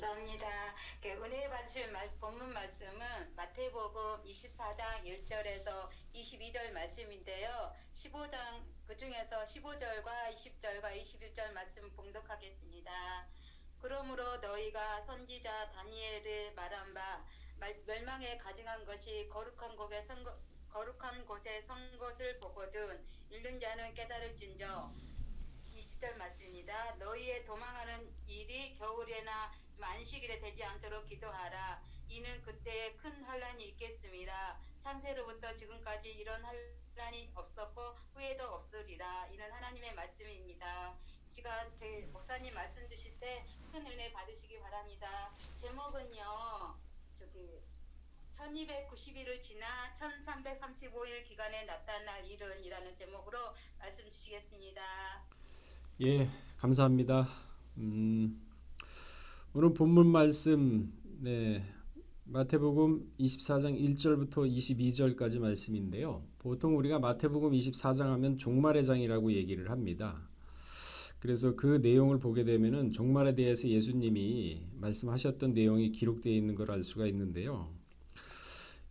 감사합니다. 은혜의 본문 말씀은 마태복음 24장 1절에서 22절 말씀인데요. 15장 그중에서 15절과 20절과 21절 말씀 봉독하겠습니다. 그러므로 너희가 선지자 다니엘의 말한 바 멸망에 가증한 것이 거룩한 곳에 선 것을 보거든 읽는 자는 깨달을진저. 20절 말씀입니다. 너희의 도망하는 일이 겨울에나 안식일에 되지 않도록 기도하라. 이는 그때에 큰 환란이 있겠습니다. 창세로부터 지금까지 이런 환란이 없었고 후에도 없으리라. 이는 하나님의 말씀입니다. 이 시간 제 목사님 말씀 주실 때 큰 은혜 받으시기 바랍니다. 제목은요. 1290일을 지나 1335일 기간에 나타날 일은 이라는 제목으로 말씀 주시겠습니다. 예, 감사합니다. 오늘 본문 말씀 마태복음 24장 1절부터 22절까지 말씀인데요. 보통 우리가 마태복음 24장 하면 종말의 장이라고 얘기를 합니다. 그래서 그 내용을 보게 되면은 종말에 대해서 예수님이 말씀하셨던 내용이 기록되어 있는 걸 알 수가 있는데요.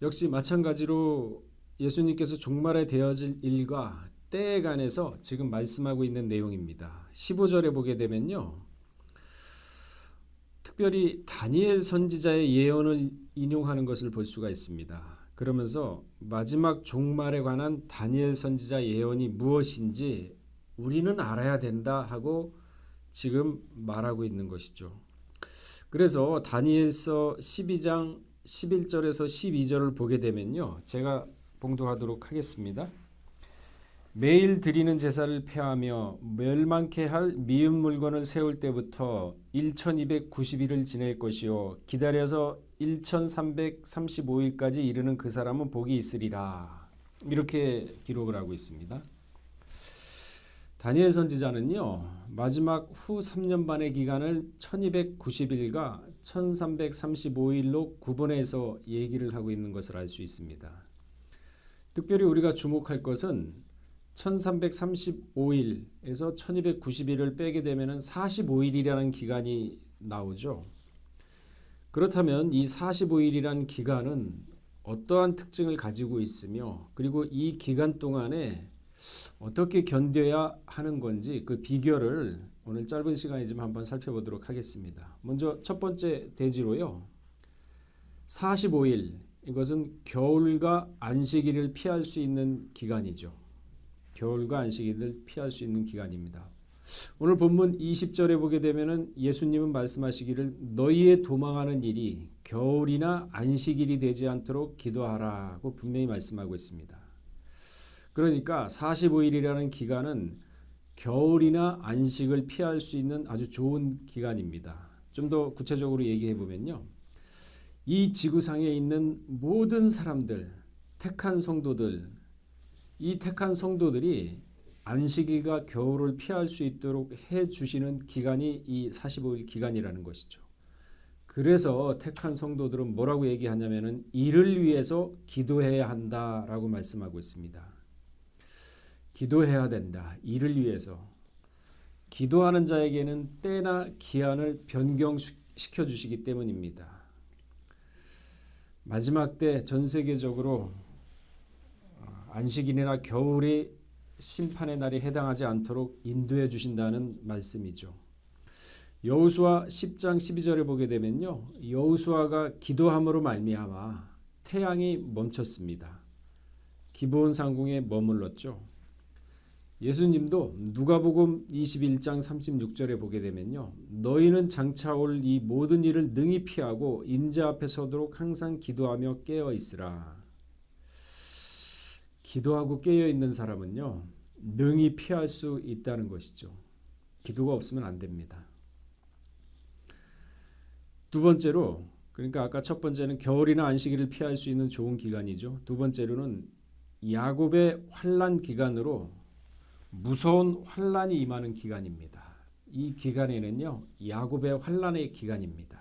역시 마찬가지로 예수님께서 종말에 되어질 일과 때에 관해서 지금 말씀하고 있는 내용입니다. 15절에 보게 되면요. 특별히 다니엘 선지자의 예언을 인용하는 것을 볼 수가 있습니다. 그러면서 마지막 종말에 관한 다니엘 선지자 예언이 무엇인지 우리는 알아야 된다 하고 지금 말하고 있는 것이죠. 그래서 다니엘서 12장 11절에서 12절을 보게 되면요. 제가 봉독하도록 하겠습니다. 매일 드리는 제사를 폐하며 멸망케 할 미운 물건을 세울 때부터 1290일을 지낼 것이요 기다려서 1335일까지 이르는 그 사람은 복이 있으리라. 이렇게 기록을 하고 있습니다. 다니엘 선지자는요. 마지막 후 3년 반의 기간을 1290일과 1335일로 구분해서 얘기를 하고 있는 것을 알 수 있습니다. 특별히 우리가 주목할 것은 1335일에서 1290일을 빼게 되면 45일이라는 기간이 나오죠. 그렇다면 이 45일이라는 기간은 어떠한 특징을 가지고 있으며 그리고 이 기간 동안에 어떻게 견뎌야 하는 건지 그 비결을 오늘 짧은 시간이지만 한번 살펴보도록 하겠습니다. 먼저 첫 번째 대지로요. 45일 이것은 겨울과 안식일을 피할 수 있는 기간이죠. 겨울과 안식일을 피할 수 있는 기간입니다. 오늘 본문 20절에 보게 되면은 예수님은 말씀하시기를 너희의 도망하는 일이 겨울이나 안식일이 되지 않도록 기도하라고 분명히 말씀하고 있습니다. 그러니까 45일이라는 기간은 겨울이나 안식을 피할 수 있는 아주 좋은 기간입니다. 좀 더 구체적으로 얘기해 보면요. 이 지구상에 있는 모든 사람들, 택한 성도들, 이 택한 성도들이 안식일과 겨울을 피할 수 있도록 해주시는 기간이 이 45일 기간이라는 것이죠. 그래서 택한 성도들은 뭐라고 얘기하냐면은 이를 위해서 기도해야 한다라고 말씀하고 있습니다. 기도해야 된다. 이를 위해서. 기도하는 자에게는 때나 기한을 변경시켜 주시기 때문입니다. 마지막 때 전 세계적으로 안식일이나 겨울이 심판의 날이 해당하지 않도록 인도해 주신다는 말씀이죠. 여호수아 10장 12절에 보게 되면요. 여호수아가 기도함으로 말미암아 태양이 멈췄습니다. 기브온 상궁에 머물렀죠. 예수님도 누가복음 21장 36절에 보게 되면요. 너희는 장차 올 이 모든 일을 능히 피하고 인자 앞에 서도록 항상 기도하며 깨어 있으라. 기도하고 깨어 있는 사람은요. 능히 피할 수 있다는 것이죠. 기도가 없으면 안 됩니다. 두 번째로 그러니까 아까 첫 번째는 겨울이나 안식일을 피할 수 있는 좋은 기간이죠. 두 번째로는 야곱의 환난 기간으로 무서운 환난이 임하는 기간입니다. 이 기간에는요. 야곱의 환난의 기간입니다.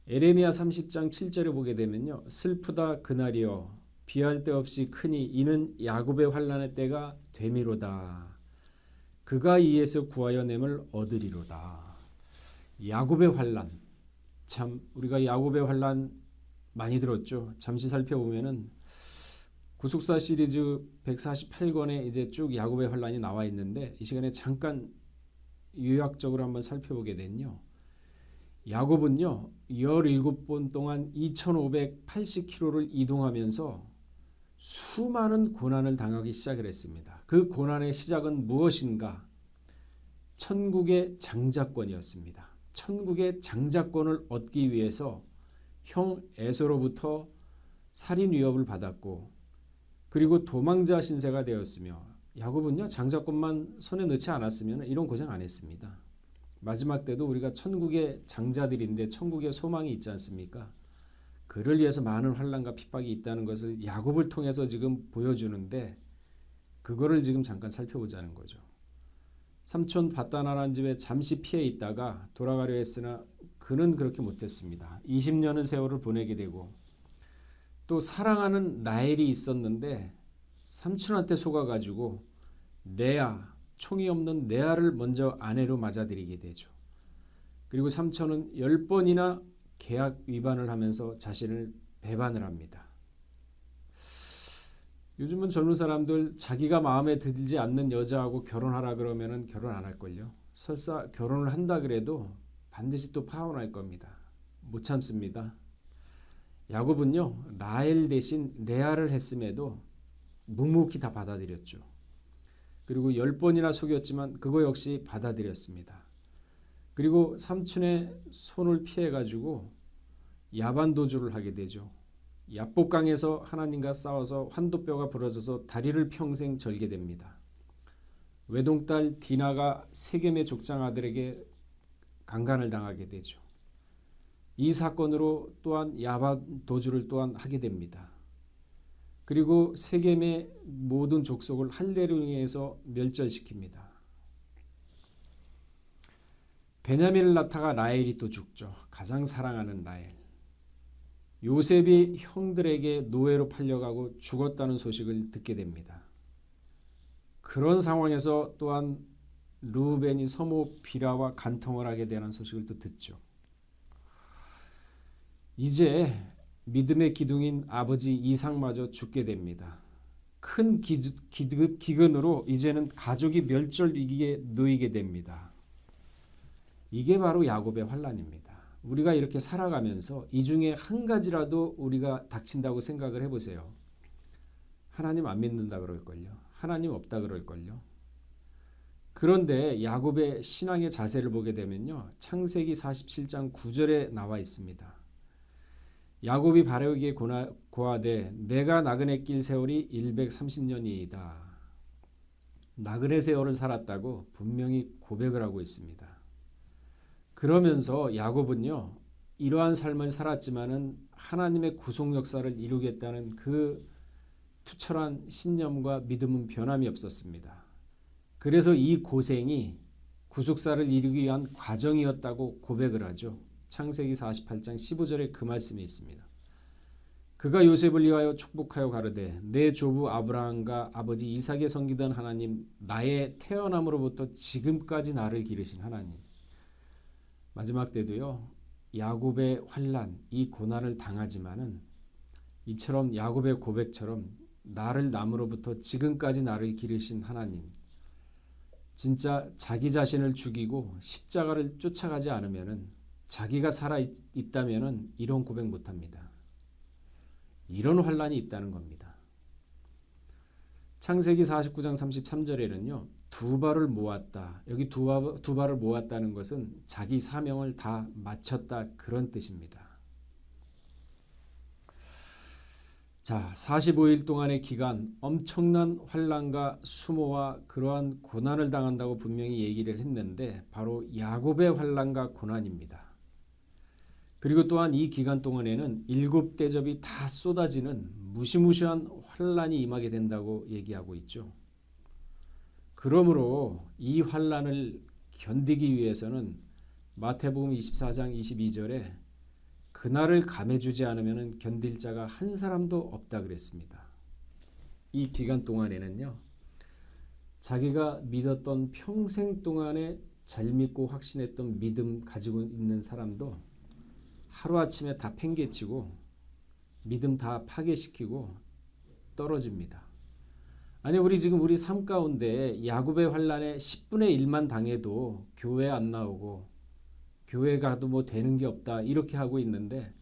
에레미야 30장 7절에 보게 되면요. 슬프다 그날이여 비할 데 없이 크니 이는 야곱의 환난의 때가 되미로다. 그가 이에서 구하여 냄을 얻으리로다. 야곱의 환난 참 우리가 야곱의 환란 많이 들었죠. 잠시 살펴보면은 구속사 시리즈 148권에 이제 쭉 야곱의 환란이 나와 있는데 이 시간에 잠깐 요약적으로 한번 살펴보게 된요. 야곱은요 17번 동안 2580km를 이동하면서 수많은 고난을 당하기 시작을 했습니다. 그 고난의 시작은 무엇인가? 천국의 장자권이었습니다. 천국의 장자권을 얻기 위해서 형 에서로부터 살인 위협을 받았고 그리고 도망자 신세가 되었으며 야곱은요 장자권만 손에 넣지 않았으면 이런 고생 안 했습니다. 마지막 때도 우리가 천국의 장자들인데 천국의 소망이 있지 않습니까? 그를 위해서 많은 환난과 핍박이 있다는 것을 야곱을 통해서 지금 보여주는데 그거를 지금 잠깐 살펴보자는 거죠. 삼촌 밧단아람 집에 잠시 피해 있다가 돌아가려 했으나 그는 그렇게 못했습니다. 20년의 세월을 보내게 되고 또 사랑하는 라헬이 있었는데 삼촌한테 속아가지고 레아, 총이 없는 레아를 먼저 아내로 맞아들이게 되죠. 그리고 삼촌은 10번이나 계약 위반을 하면서 자신을 배반을 합니다. 요즘은 젊은 사람들 자기가 마음에 들지 않는 여자하고 결혼하라 그러면은 결혼 안 할걸요. 설사 결혼을 한다 그래도 반드시 또 파혼할 겁니다. 못 참습니다. 야곱은요 라헬 대신 레아를 했음에도 묵묵히 다 받아들였죠. 그리고 10번이나 속였지만 그거 역시 받아들였습니다. 그리고 삼촌의 손을 피해가지고 야반도주를 하게 되죠. 야복강에서 하나님과 싸워서 환도뼈가 부러져서 다리를 평생 절게 됩니다. 외동딸 디나가 세겜의 족장 아들에게 강간을 당하게 되죠. 이 사건으로 또한 야반도주를 또한 하게 됩니다. 그리고 세겜의 모든 족속을 할례로 인해서 멸절시킵니다. 베냐민을 낳다가 라헬이 또 죽죠. 가장 사랑하는 라헬. 요셉이 형들에게 노예로 팔려가고 죽었다는 소식을 듣게 됩니다. 그런 상황에서 또한 르우벤이 서모 비라와 간통을 하게 되는 소식을 또 듣죠. 이제 믿음의 기둥인 아버지 이삭마저 죽게 됩니다. 큰 기근으로 이제는 가족이 멸절 위기에 놓이게 됩니다. 이게 바로 야곱의 환란입니다. 우리가 이렇게 살아가면서 이 중에 한 가지라도 우리가 닥친다고 생각을 해보세요. 하나님 안 믿는다 그럴걸요. 하나님 없다 그럴걸요. 그런데 야곱의 신앙의 자세를 보게 되면요. 창세기 47장 9절에 나와 있습니다. 야곱이 바로에게 고하되 내가 나그네 길 세월이 130년이이다. 나그네 세월을 살았다고 분명히 고백을 하고 있습니다. 그러면서 야곱은요. 이러한 삶을 살았지만은 하나님의 구속 역사를 이루겠다는 그 투철한 신념과 믿음은 변함이 없었습니다. 그래서 이 고생이 구속사를 이루기 위한 과정이었다고 고백을 하죠. 창세기 48장 15절에 그 말씀이 있습니다. 그가 요셉을 위하여 축복하여 가르되 내 조부 아브라함과 아버지 이삭에 섬기던 하나님 나의 태어남으로부터 지금까지 나를 기르신 하나님. 마지막 때도요. 야곱의 환난, 이 고난을 당하지만은 이처럼 야곱의 고백처럼 나를 남으로부터 지금까지 나를 기르신 하나님. 진짜 자기 자신을 죽이고 십자가를 쫓아가지 않으면은 자기가 살아 있다면은 이런 고백 못 합니다. 이런 환난이 있다는 겁니다. 창세기 49장 33절에는요. 두 발을 모았다. 여기 두 발을 모았다는 것은 자기 사명을 다 마쳤다 그런 뜻입니다. 자, 45일 동안의 기간 엄청난 환난과 수모와 그러한 고난을 당한다고 분명히 얘기를 했는데 바로 야곱의 환난과 고난입니다. 그리고 또한 이 기간 동안에는 7대접이 다 쏟아지는 무시무시한 환난이 임하게 된다고 얘기하고 있죠. 그러므로 이 환난을 견디기 위해서는 마태복음 24장 22절에 그날을 감해주지 않으면 견딜 자가 한 사람도 없다 그랬습니다. 이 기간 동안에는요. 자기가 믿었던 평생 동안에 잘 믿고 확신했던 믿음 가지고 있는 사람도 하루아침에 다 팽개치고 믿음 다 파괴시키고 떨어집니다. 아니 우리 지금 우리 삶 가운데 야곱의 환란에 10분의 1만 당해도 교회 안 나오고 교회 가도 뭐 되는 게 없다 이렇게 하고 있는데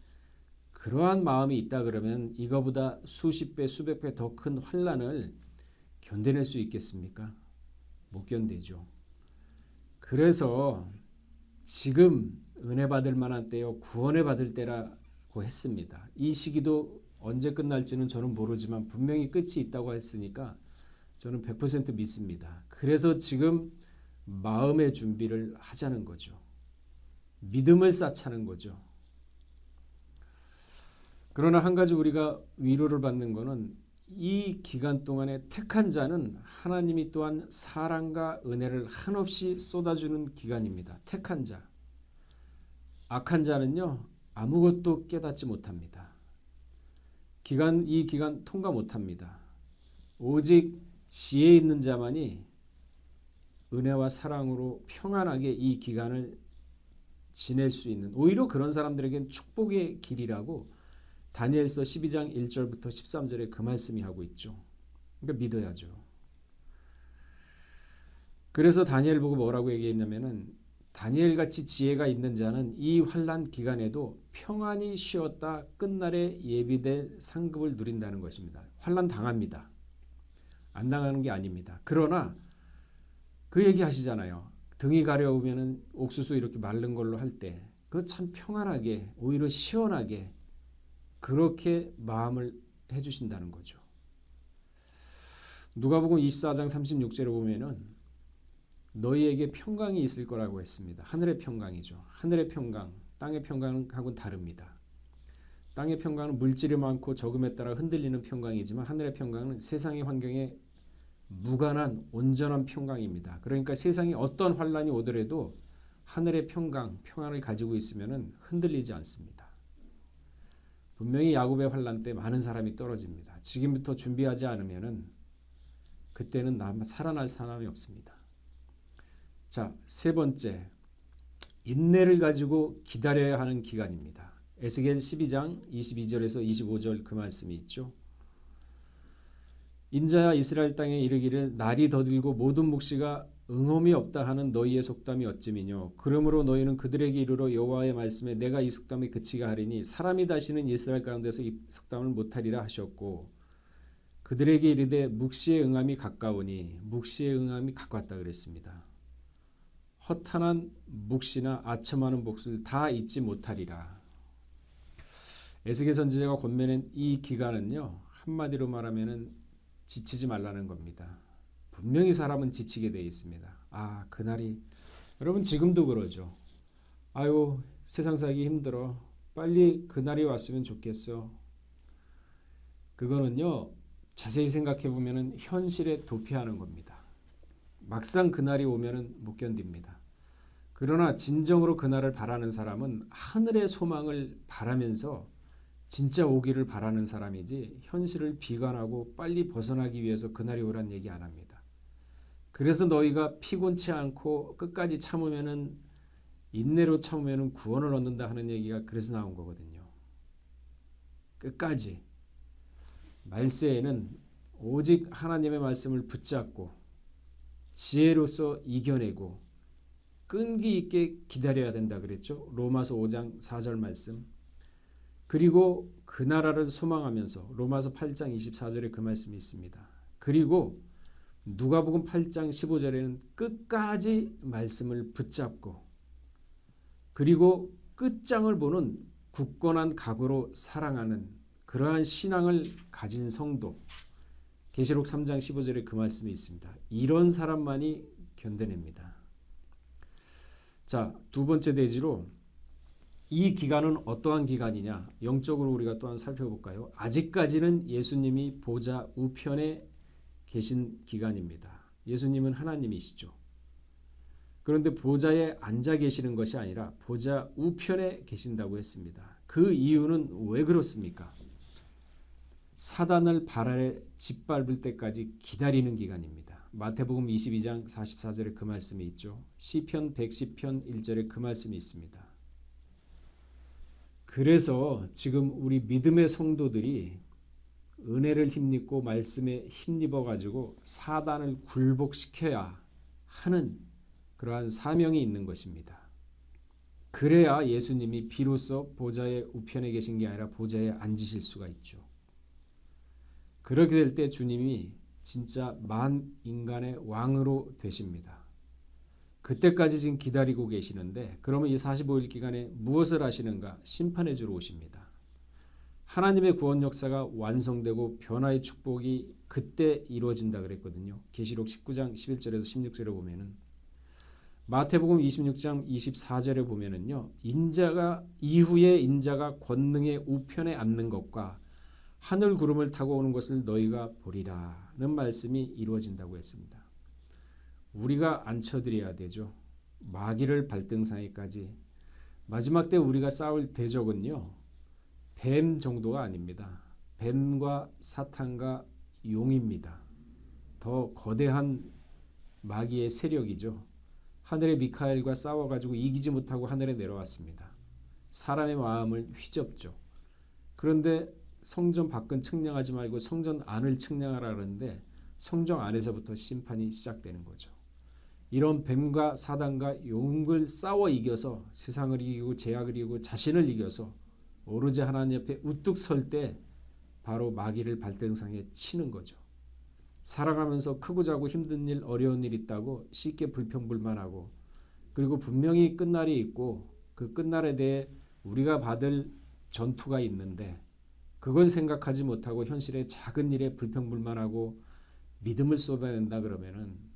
그러한 마음이 있다 그러면 이거보다 수십 배 수백 배 더 큰 환란을 견뎌낼 수 있겠습니까? 못 견디죠. 그래서 지금 은혜 받을 만한 때요 구원을 받을 때라고 했습니다. 이 시기도 언제 끝날지는 저는 모르지만 분명히 끝이 있다고 했으니까 저는 100% 믿습니다. 그래서 지금 마음의 준비를 하자는 거죠. 믿음을 쌓자는 거죠. 그러나 한 가지 우리가 위로를 받는 것은 이 기간 동안에 택한 자는 하나님이 또한 사랑과 은혜를 한없이 쏟아주는 기간입니다. 택한 자. 악한 자는요 아무것도 깨닫지 못합니다. 이 기간 통과 못합니다. 오직 지혜 있는 자만이 은혜와 사랑으로 평안하게 이 기간을 지낼 수 있는 오히려 그런 사람들에겐 축복의 길이라고 다니엘서 12장 1절부터 13절에 그 말씀이 하고 있죠. 그러니까 믿어야죠. 그래서 다니엘 보고 뭐라고 얘기했냐면은 다니엘같이 지혜가 있는 자는 이 환난 기간에도 평안히 쉬었다 끝날에 예비될 상급을 누린다는 것입니다. 환난 당합니다. 안 당하는 게 아닙니다. 그러나 그 얘기 하시잖아요. 등이 가려우면 옥수수 이렇게 마른 걸로 할 때 그거 참 평안하게 오히려 시원하게 그렇게 마음을 해주신다는 거죠. 누가복음 24장 36절에 보면은 너희에게 평강이 있을 거라고 했습니다. 하늘의 평강이죠. 하늘의 평강, 땅의 평강하고는 다릅니다. 땅의 평강은 물질이 많고 적음에 따라 흔들리는 평강이지만 하늘의 평강은 세상의 환경에 무관한 온전한 평강입니다. 그러니까 세상에 어떤 환란이 오더라도 하늘의 평안을 가지고 있으면 흔들리지 않습니다. 분명히 야곱의 환란 때 많은 사람이 떨어집니다. 지금부터 준비하지 않으면 그때는 살아날 사람이 없습니다. 자, 세 번째, 인내를 가지고 기다려야 하는 기간입니다. 에스겔 12장 22절에서 25절 그 말씀이 있죠. 인자야 이스라엘 땅에 이르기를 날이 더딜고 모든 묵시가 응엄이 없다 하는 너희의 속담이 어찌미뇨. 그러므로 너희는 그들에게 이르러 여호와의 말씀에 내가 이 속담이 그치게 하리니 사람이 다시는 이스라엘 가운데서 이 속담을 못하리라 하셨고 그들에게 이르되 묵시의 응함이 가까우니 묵시의 응함이 가까웠다 그랬습니다. 허탄한 묵시나 아첨하는 복수를 다 잊지 못하리라. 에스겔 선지자가 권면한 이 기간은요 한마디로 말하면은 지치지 말라는 겁니다. 분명히 사람은 지치게 되어 있습니다. 그날이 여러분 지금도 그러죠. 아유 세상 살기 힘들어. 빨리 그날이 왔으면 좋겠어. 그거는요 자세히 생각해 보면은 현실에 도피하는 겁니다. 막상 그날이 오면은 못 견딥니다. 그러나 진정으로 그날을 바라는 사람은 하늘의 소망을 바라면서 진짜 오기를 바라는 사람이지 현실을 비관하고 빨리 벗어나기 위해서 그날이 오란 얘기 안 합니다. 그래서 너희가 피곤치 않고 끝까지 참으면은 인내로 참으면은 구원을 얻는다 하는 얘기가 그래서 나온 거거든요. 끝까지 말세에는 오직 하나님의 말씀을 붙잡고 지혜로서 이겨내고 끈기 있게 기다려야 된다 그랬죠. 로마서 5장 4절 말씀. 그리고 그 나라를 소망하면서 로마서 8장 24절에 그 말씀이 있습니다. 그리고 누가복음 8장 15절에는 끝까지 말씀을 붙잡고 그리고 끝장을 보는 굳건한 각오로 사랑하는 그러한 신앙을 가진 성도 계시록 3장 15절에 그 말씀이 있습니다. 이런 사람만이 견뎌냅니다. 자, 두 번째 대지로 이 기간은 어떠한 기간이냐? 영적으로 우리가 또한 살펴볼까요? 아직까지는 예수님이 보좌 우편에 계신 기간입니다. 예수님은 하나님이시죠. 그런데 보좌에 앉아 계시는 것이 아니라 보좌 우편에 계신다고 했습니다. 그 이유는 왜 그렇습니까? 사단을 발 아래 짓밟을 때까지 기다리는 기간입니다. 마태복음 22장 44절에 그 말씀이 있죠. 시편 110편 1절에 그 말씀이 있습니다. 그래서 지금 우리 믿음의 성도들이 은혜를 힘입고 말씀에 힘입어 가지고 사단을 굴복시켜야 하는 그러한 사명이 있는 것입니다. 그래야 예수님이 비로소 보좌의 우편에 계신 게 아니라 보좌에 앉으실 수가 있죠. 그렇게 될 때 주님이 진짜 만 인간의 왕으로 되십니다. 그때까지 지금 기다리고 계시는데 그러면 이 45일 기간에 무엇을 하시는가? 심판해 주러 오십니다. 하나님의 구원 역사가 완성되고 변화의 축복이 그때 이루어진다 그랬거든요. 계시록 19장 11절에서 16절에 보면은 마태복음 26장 24절에 보면은요. 이후에 인자가 권능의 우편에 앉는 것과 하늘 구름을 타고 오는 것을 너희가 보리라는 말씀이 이루어진다고 했습니다. 우리가 앉혀드려야 되죠. 마귀를 발등상에까지. 마지막 때 우리가 싸울 대적은요. 뱀 정도가 아닙니다. 뱀과 사탄과 용입니다. 더 거대한 마귀의 세력이죠. 하늘의 미카엘과 싸워가지고 이기지 못하고 하늘에 내려왔습니다. 사람의 마음을 휘젓죠. 그런데 성전 밖은 측량하지 말고 성전 안을 측량하라 그러는데 성전 안에서부터 심판이 시작되는 거죠. 이런 뱀과 사단과 용을 싸워 이겨서 세상을 이기고 죄악을 이기고 자신을 이겨서 오로지 하나님 옆에 우뚝 설 때 바로 마귀를 발등상에 치는 거죠. 살아가면서 크고 작고 힘든 일 어려운 일 있다고 쉽게 불평불만하고 그리고 분명히 끝날이 있고 그 끝날에 대해 우리가 받을 전투가 있는데 그걸 생각하지 못하고 현실의 작은 일에 불평불만하고 믿음을 쏟아낸다 그러면은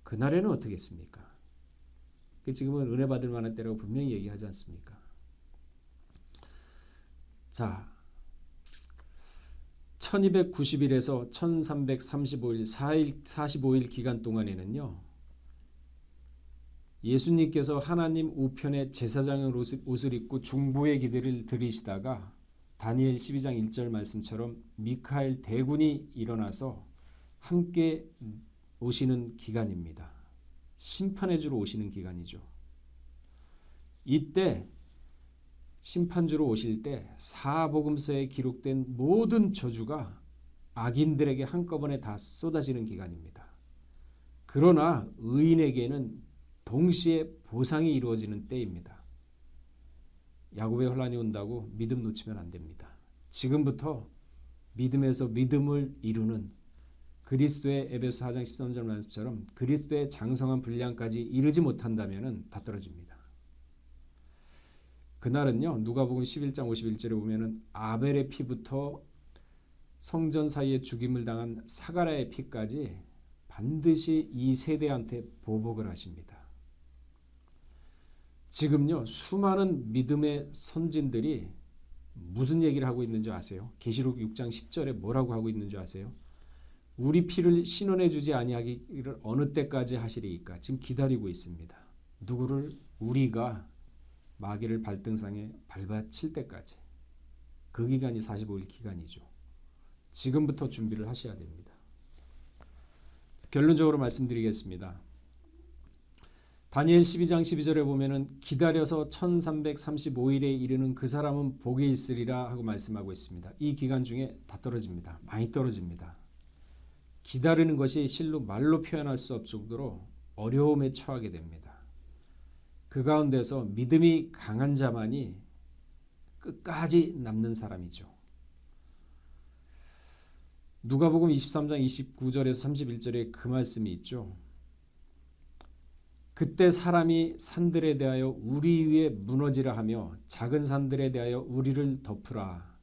그날에는 어떻게 했습니까? 지금은 은혜 받을 만한 때라고 분명히 얘기하지 않습니까? 자, 1290일에서 1335일 45일 기간 동안에는요. 예수님께서 하나님 우편의 제사장의 옷을 입고 중보의 기도를 드리시다가 다니엘 12장 1절 말씀처럼 미카엘 대군이 일어나서 함께 오시는 기간입니다. 심판해 주러 오시는 기간이죠. 이때 심판주로 오실 때 사복음서에 기록된 모든 저주가 악인들에게 한꺼번에 다 쏟아지는 기간입니다. 그러나 의인에게는 동시에 보상이 이루어지는 때입니다. 야곱의 혼란이 온다고 믿음 놓치면 안 됩니다. 지금부터 믿음에서 믿음을 이루는 그리스도의 에베소 4장 13절 말씀처럼 그리스도의 장성한 분량까지 이르지 못한다면 다 떨어집니다. 그날은요. 누가복음 11장 51절에 보면은 아벨의 피부터 성전 사이에 죽임을 당한 사가랴의 피까지 반드시 이 세대한테 보복을 하십니다. 지금요. 수많은 믿음의 선진들이 무슨 얘기를 하고 있는지 아세요? 계시록 6장 10절에 뭐라고 하고 있는지 아세요? 우리 피를 신원해 주지 아니하기를 어느 때까지 하시리이까? 지금 기다리고 있습니다. 누구를? 우리가 마귀를 발등상에 밟아칠 때까지. 그 기간이 45일 기간이죠. 지금부터 준비를 하셔야 됩니다. 결론적으로 말씀드리겠습니다. 다니엘 12장 12절에 보면은 기다려서 1335일에 이르는 그 사람은 복이 있으리라 하고 말씀하고 있습니다. 이 기간 중에 다 떨어집니다. 많이 떨어집니다. 기다리는 것이 실로 말로 표현할 수 없을 정도로 어려움에 처하게 됩니다. 그 가운데서 믿음이 강한 자만이 끝까지 남는 사람이죠. 누가복음 23장 29절에서 31절에 그 말씀이 있죠. 그때 사람이 산들에 대하여 우리 위에 무너지라 하며 작은 산들에 대하여 우리를 덮으라.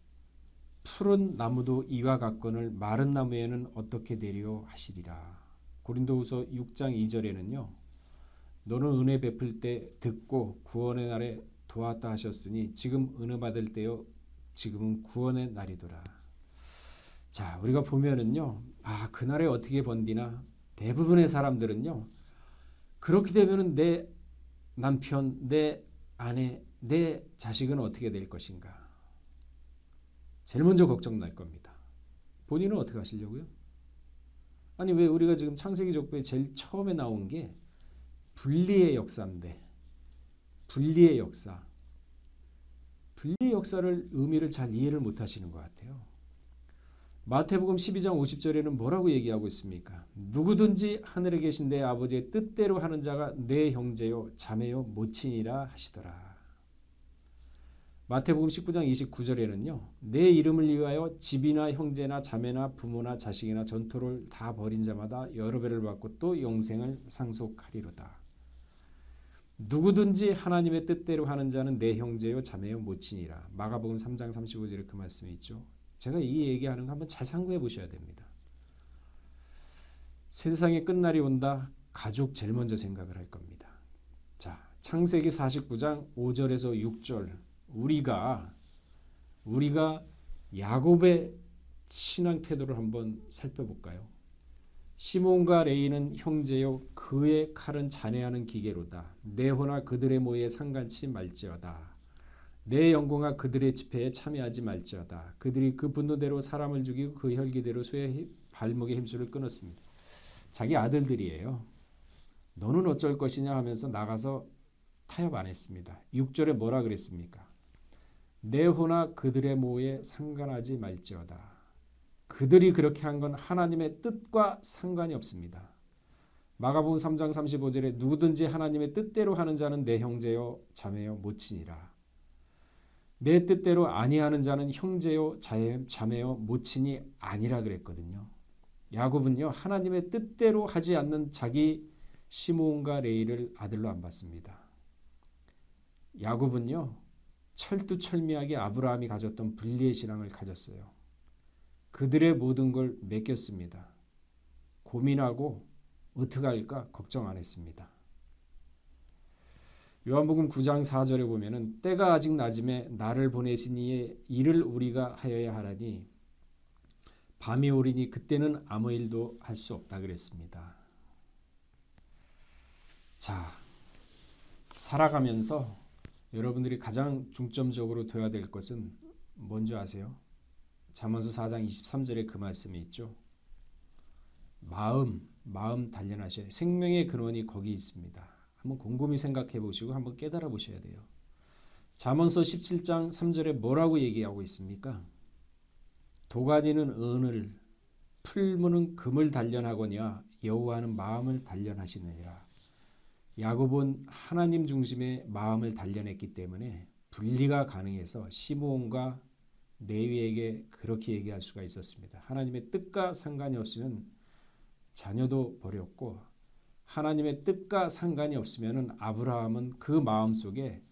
푸른 나무도 이와 같거늘 마른 나무에는 어떻게 되리요 하시리라. 고린도후서 6장 2절에는요. 너는 은혜 베풀 때 듣고 구원의 날에 도왔다 하셨으니 지금 은혜 받을 때요 지금은 구원의 날이더라. 자, 우리가 보면은요. 그날에 어떻게 번디나 대부분의 사람들은요. 그렇게 되면은 내 남편, 내 아내, 내 자식은 어떻게 될 것인가? 제일 먼저 걱정 날 겁니다. 본인은 어떻게 하시려고요? 아니 왜 우리가 지금 창세기 족보에 제일 처음에 나온 게 분리의 역사인데 분리의 역사. 분리의 역사를 의미를 잘 이해를 못하시는 것 같아요. 마태복음 12장 50절에는 뭐라고 얘기하고 있습니까? 누구든지 하늘에 계신 내 아버지의 뜻대로 하는 자가 내 형제요 자매요 모친이라 하시더라. 마태복음 19장 29절에는요. 내 이름을 위하여 집이나 형제나 자매나 부모나 자식이나 전토를 다 벌인 자마다 여러 배를 받고 또 영생을 상속하리로다. 누구든지 하나님의 뜻대로 하는 자는 내 형제요 자매요 모친이라. 마가복음 3장 35절에 그 말씀이 있죠. 제가 이 얘기하는 거 한번 잘 상고해 보셔야 됩니다. 세상의 끝날이 온다. 가족 제일 먼저 생각을 할 겁니다. 자, 창세기 49장 5절에서 6절 우리가 야곱의 신앙 태도를 한번 살펴볼까요? 시몬과 레이는 형제요 그의 칼은 잔해하는 기계로다. 내 호나 그들의 모에 상관치 말지어다. 내 영공아 그들의 집회에 참여하지 말지어다. 그들이 그 분노대로 사람을 죽이고 그 혈기대로 소의 발목의 힘줄을 끊었습니다. 자기 아들들이에요. 너는 어쩔 것이냐 하면서 나가서 타협 안 했습니다. 6절에 뭐라 그랬습니까? 내 호나 그들의 모에 상관하지 말지어다. 그들이 그렇게 한 건 하나님의 뜻과 상관이 없습니다. 마가복음 3장 35절에 누구든지 하나님의 뜻대로 하는 자는 내 형제요 자매요 모친이라. 내 뜻대로 아니하는 자는 형제요 자매요 모친이 아니라 그랬거든요. 야곱은요 하나님의 뜻대로 하지 않는 자기 시므온과 레이를 아들로 안 받습니다. 야곱은요 철두철미하게 아브라함이 가졌던 분리의 신앙을 가졌어요. 그들의 모든 걸 맡겼습니다. 고민하고 어떻게 할까 걱정 안 했습니다. 요한복음 9장 4절에 보면은 때가 아직 낮음에 나를 보내신 이의 일을 우리가 하여야 하라니 밤이 오리니 그때는 아무 일도 할 수 없다 그랬습니다. 자, 살아가면서 여러분들이 가장 중점적으로 둬야 될 것은 뭔지 아세요? 잠언서 4장 23절에 그 말씀이 있죠. 마음 단련하셔야 돼요. 생명의 근원이 거기 있습니다. 한번 곰곰이 생각해 보시고 한번 깨달아 보셔야 돼요. 잠언서 17장 3절에 뭐라고 얘기하고 있습니까? 도가니는 은을, 풀무는 금을 단련하거니와 여호와는 마음을 단련하시느니라. 야곱은 하나님 중심의 마음을 단련했기 때문에 분리가 가능해서 시므온과 레위에게 그렇게 얘기할 수가 있었습니다. 하나님의 뜻과 상관이 없으면 자녀도 버렸고 하나님의 뜻과 상관이 없으면 아브라함은 그 마음속에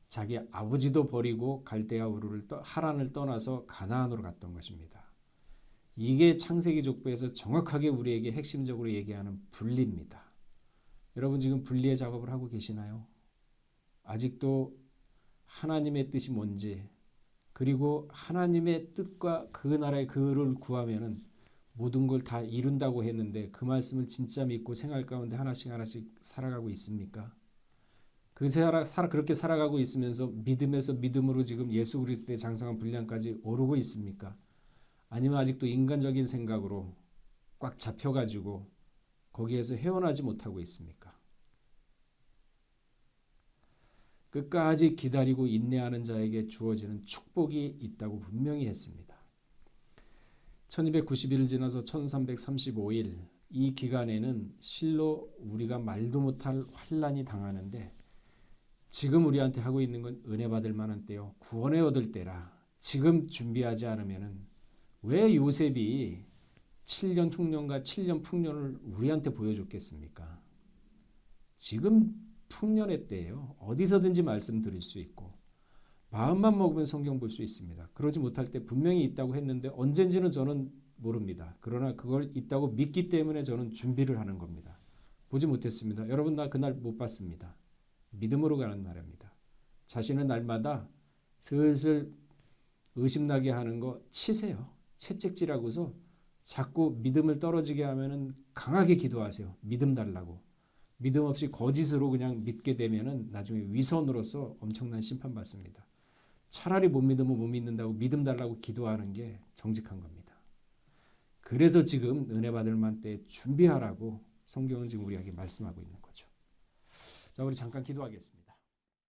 자기 아버지도 버리고 갈대아 우르를 하란을 떠나서 가나안으로 갔던 것입니다. 이게 창세기 족보에서 정확하게 우리에게 핵심적으로 얘기하는 분리입니다. 여러분 지금 분리의 작업을 하고 계시나요? 아직도 하나님의 뜻이 뭔지 그리고 하나님의 뜻과 그 나라의 그를 구하면은 모든 걸 다 이룬다고 했는데 그 말씀을 진짜 믿고 생활 가운데 하나씩 살아가고 있습니까? 그렇게 살아가고 있으면서 믿음에서 믿음으로 지금 예수 그리스도의 장성한 분량까지 오르고 있습니까? 아니면 아직도 인간적인 생각으로 꽉 잡혀가지고 거기에서 헤어나지 못하고 있습니까? 끝까지 기다리고 인내하는 자에게 주어지는 축복이 있다고 분명히 했습니다. 1290일 지나서 1335일 이 기간에는 실로 우리가 말도 못할 환난이 당하는데 지금 우리한테 하고 있는 건 은혜 받을 만한 때요. 구원에 얻을 때라. 지금 준비하지 않으면은 왜 요셉이 7년 흉년과 7년 풍년을 우리한테 보여줬겠습니까? 지금 풍년의 때예요. 어디서든지 말씀드릴 수 있고 마음만 먹으면 성경 볼 수 있습니다. 그러지 못할 때 분명히 있다고 했는데 언젠지는 저는 모릅니다. 그러나 그걸 있다고 믿기 때문에 저는 준비를 하는 겁니다. 보지 못했습니다. 여러분 나 그날 못 봤습니다. 믿음으로 가는 날입니다. 자신은 날마다 슬슬 의심나게 하는 거 치세요. 채찍질하고서 자꾸 믿음을 떨어지게 하면은 강하게 기도하세요. 믿음 달라고. 믿음 없이 거짓으로 그냥 믿게 되면은 나중에 위선으로서 엄청난 심판받습니다. 차라리 못 믿으면 못 믿는다고 믿음 달라고 기도하는 게 정직한 겁니다. 그래서 지금 은혜 받을 만 때 준비하라고 성경은 지금 우리에게 말씀하고 있는 거죠. 자, 우리 잠깐 기도하겠습니다.